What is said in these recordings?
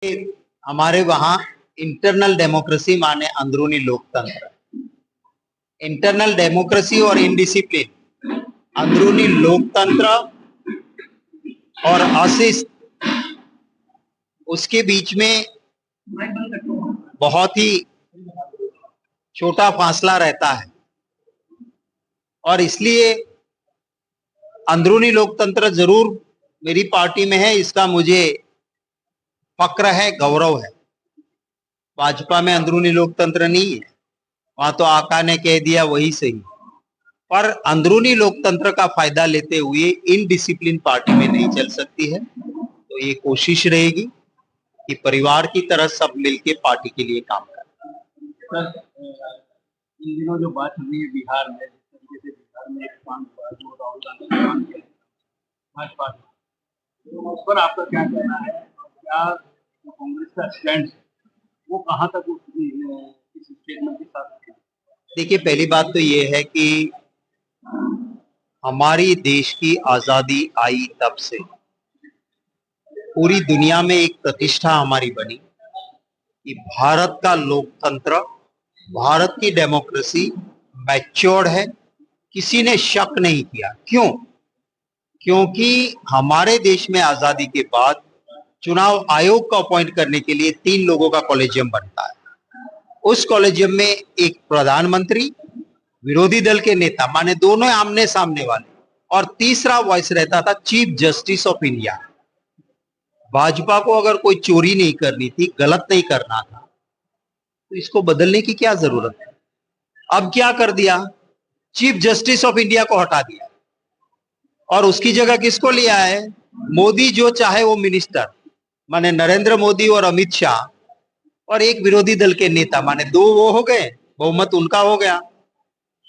हमारे वहां internal democracy माने अंदरूनी लोकतंत्र, इंटरनल डेमोक्रेसी और इनडिसिप्लिन, अंदरूनी लोकतंत्र और अशिष्ट, उसके बीच में बहुत ही छोटा फासला रहता है। और इसलिए अंदरूनी लोकतंत्र जरूर मेरी पार्टी में है, इसका मुझे फक्र है, गौरव है। भाजपा में अंदरूनी लोकतंत्र नहीं है, वहां तो आका ने कह दिया वही सही। पर अंदरूनी लोकतंत्र का फायदा लेते हुए इनडिसिप्लिन पार्टी में नहीं चल सकती है। तो ये कोशिश रहेगी कि परिवार की तरह सब मिलके पार्टी के लिए काम करें। सर, इन दिनों जो बात चल रही है बिहार में, जिस तरीके से बिहार में एक कांड हुआ जो राहुल गांधी ने काम किया भाजपा, तो उस पर आपका क्या कहना है? और क्या जो कांग्रेस का स्टैंड है वो कहाँ तक इस स्टेटमेंट के साथ? देखिए, पहली बात तो ये है कि हमारी देश की आजादी आई तब से पूरी दुनिया में एक प्रतिष्ठा हमारी बनी कि भारत का लोकतंत्र, भारत की डेमोक्रेसी मैच्योर्ड है। किसी ने शक नहीं किया। क्यों? क्योंकि हमारे देश में आजादी के बाद चुनाव आयोग को अपॉइंट करने के लिए 3 लोगों का कॉलेजियम बनता है। उस कॉलेजियम में एक प्रधानमंत्री, विरोधी दल के नेता माने दोनों आमने सामने वाले, और तीसरा वॉइस रहता था chief justice of India. Bhajpa को अगर कोई चोरी नहीं करनी थी, गलत नहीं करना था, तो इसको बदलने की क्या जरूरत है? अब क्या कर दिया? चीफ जस्टिस ऑफ इंडिया को हटा दिया और उसकी जगह किसको लिया है? मोदी जो चाहे वो मिनिस्टर, माने नरेंद्र मोदी और अमित शाह, और एक विरोधी दल के नेता, माने 2 वो हो गए, बहुमत उनका हो गया।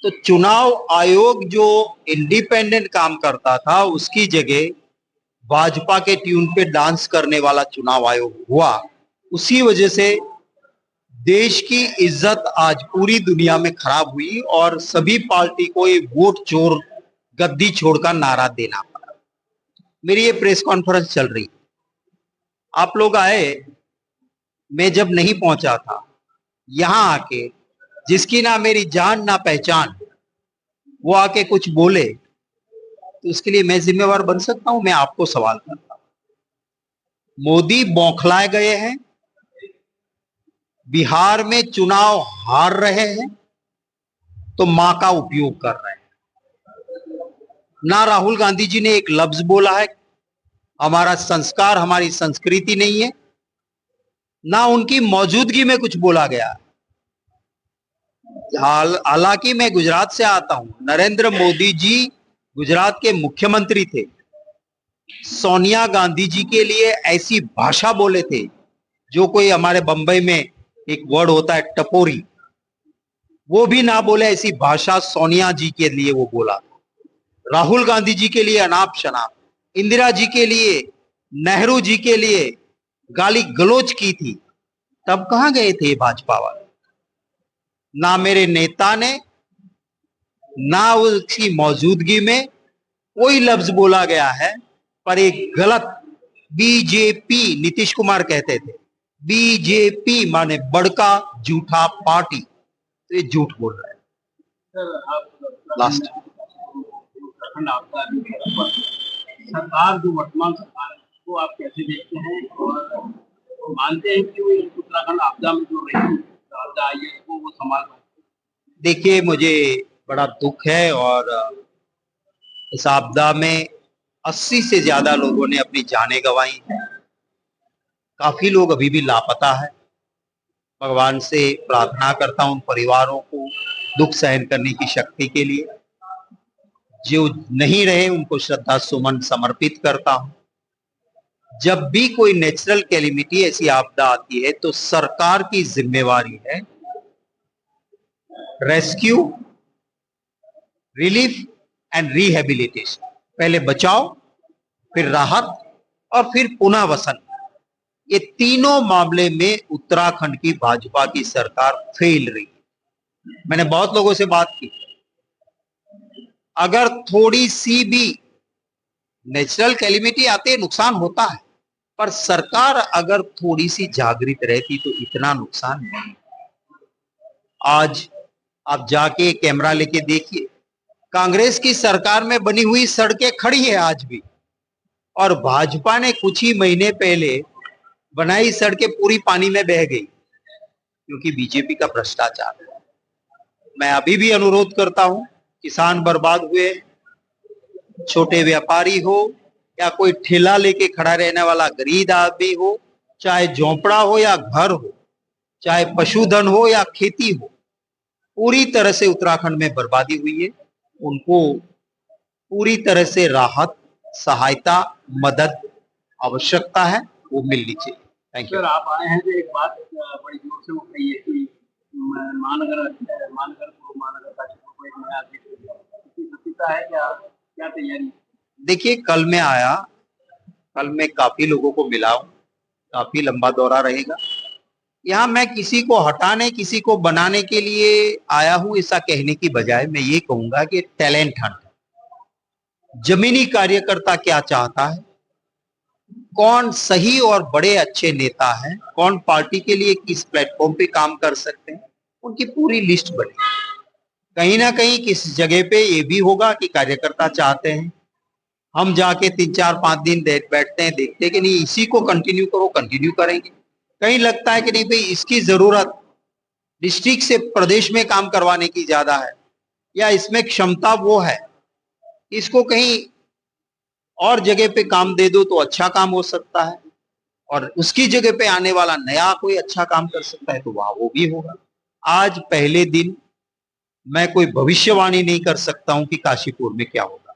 तो चुनाव आयोग जो इंडिपेंडेंट काम करता था, उसकी जगह भाजपा के ट्यून पे डांस करने वाला चुनाव आयोग हुआ। उसी वजह से देश की इज्जत आज पूरी दुनिया में खराब हुई और सभी पार्टी को ये वोट चोर, गद्दी छोड़कर नारा देना पड़ा। मेरी ये प्रेस कॉन्फ्रेंस चल रही, आप लोग आए, मैं जब नहीं पहुंचा था, यहां आके जिसकी ना मेरी जान ना पहचान, वो आके कुछ बोले तो उसके लिए मैं जिम्मेवार बन सकता हूं? मैं आपको सवाल करता हूं। मोदी बौखलाए गए हैं, बिहार में चुनाव हार रहे हैं, तो मां का उपयोग कर रहे हैं। ना राहुल गांधी जी ने एक लफ्ज बोला है, हमारा संस्कार, हमारी संस्कृति नहीं है, ना उनकी मौजूदगी में कुछ बोला गया। हालांकि मैं गुजरात से आता हूं, नरेंद्र मोदी जी गुजरात के मुख्यमंत्री थे, सोनिया गांधी जी के लिए ऐसी भाषा बोले थे जो कोई हमारे बंबई में एक वर्ड होता है टपोरी, वो भी ना बोले ऐसी भाषा सोनिया जी के लिए वो बोला। राहुल गांधी जी के लिए अनाप शनाप, इंदिरा जी के लिए, नेहरू जी के लिए गाली गलोच की थी। तब कहां गए थे भाजपा वाले? ना मेरे नेता ने, ना उसकी मौजूदगी में कोई लफ्ज बोला गया है। पर एक गलत बीजेपी, नीतीश कुमार कहते थे बीजेपी माने बड़का झूठा पार्टी, तो ये झूठ बोल रहा है। सर, आप लास्ट उत्तराखंड आपदा सरकार जो वर्तमान सरकार है उसको आप कैसे देखते हैं और मानते हैं कि वो उत्तराखंड आपदा में जो रही आपदा आई है उसको वो संभाल पाए? देखिए, मुझे बड़ा दुख है और इस आपदा में 80 से ज्यादा लोगों ने अपनी जानें गंवाई हैं। काफी लोग अभी भी लापता है। भगवान से प्रार्थना करता हूं उन परिवारों को दुख सहन करने की शक्ति के लिए। जो नहीं रहे उनको श्रद्धा सुमन समर्पित करता हूं। जब भी कोई नेचुरल कैलिमिटी, ऐसी आपदा आती है, तो सरकार की जिम्मेवारी है रेस्क्यू, रिलीफ एंड रिहेबिलिटेशन। पहले बचाओ, फिर राहत और फिर पुनर्वसन। ये तीनों मामले में उत्तराखंड की भाजपा की सरकार फेल रही है। मैंने बहुत लोगों से बात की, अगर थोड़ी सी भी नेचुरल कैलिमिटी आते नुकसान होता है, पर सरकार अगर थोड़ी सी जागृत रहती तो इतना नुकसान नहीं। आज आप जाके कैमरा लेके देखिए, कांग्रेस की सरकार में बनी हुई सड़कें खड़ी है आज भी, और भाजपा ने कुछ ही महीने पहले बनाई सड़कें पूरी पानी में बह गई, क्योंकि बीजेपी का भ्रष्टाचार है। मैं अभी भी अनुरोध करता हूं, किसान बर्बाद हुए, छोटे व्यापारी हो या कोई ठेला लेके खड़ा रहने वाला गरीब आदमी हो, चाहे झोंपड़ा हो या घर हो, चाहे पशुधन हो या खेती हो, पूरी तरह से उत्तराखंड में बर्बादी हुई है। उनको पूरी तरह से राहत, सहायता, मदद आवश्यकता है, वो मिलनी चाहिए। Thank you. सर, आप आए हैं तो एक बात बड़ी जोर से उठ रही है कि महानगर काशीपुर को एक नया अध्यक्ष मिला। इसकी सत्यता है क्या? क्या तैयारी? देखिए, कल मैं आया, कल मैं काफी लोगों को मिला हूं, काफी लंबा दौरा रहेगा। यहाँ मैं किसी को हटाने, किसी को बनाने के लिए आया हूं ऐसा कहने की बजाय मैं ये कहूंगा कि टैलेंट हंट, जमीनी कार्यकर्ता क्या चाहता है, कौन सही और बड़े अच्छे नेता हैं, कौन पार्टी के लिए किस प्लेटफॉर्म पे काम कर सकते हैं, उनकी पूरी लिस्ट बनी। कहीं ना कहीं किस जगह पे ये भी होगा कि कार्यकर्ता चाहते हैं, हम जाके 3 4 5 दिन बैठते हैं, देखते हैं कि नहीं इसी को कंटिन्यू करो, कंटिन्यू करेंगे। कहीं लगता है कि नहीं भाई इसकी जरूरत डिस्ट्रिक्ट से प्रदेश में काम करवाने की ज्यादा है, या इसमें क्षमता वो है, इसको कहीं और जगह पे काम दे दो तो अच्छा काम हो सकता है, और उसकी जगह पे आने वाला नया कोई अच्छा काम कर सकता है तो वहां वो भी होगा। आज पहले दिन मैं कोई भविष्यवाणी नहीं कर सकता हूं कि काशीपुर में क्या होगा।